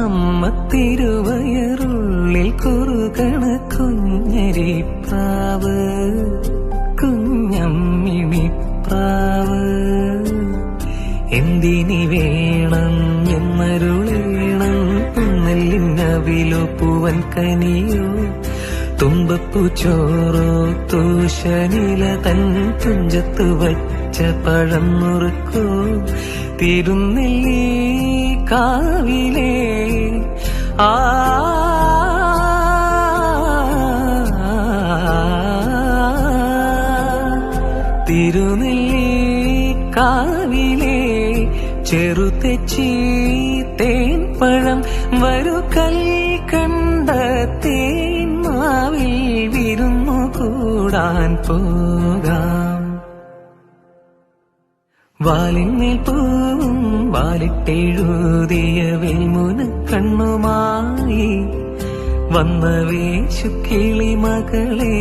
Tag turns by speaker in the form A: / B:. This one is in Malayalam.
A: അമ്മ തിരുവയറുള്ളിൽ കുറുകണ കുഞ്ഞരിപ്രാവ്, കുഞ്ഞമ്മിണിപ്രാവ്. എന്തിനി വേണം എന്നരുളേണം, പുന്നല്ലിനവിലോ പൂവൻ കനിയോ, തുമ്പപ്പൂ ചോറോ തൂശനില തൻ തുഞ്ചത്തു വച്ച പഴം നുറുക്കോ, തിരുനെല്ലി കാവിലേ ആ തിരുനെല്ലി കാവിലേ ചെറുതെച്ചി തേൻ പഴം വരു കൽക്കണ്ട തേൻ മാവിൽ വിരുന്നു കൂടാൻ പോകാം. വാലിന്മേൽ പൂവും വാലിട്ടെഴുതിയ വെൽമുന കണ്ണുമായി വന്ന വേശുക്കിളി മകളെ,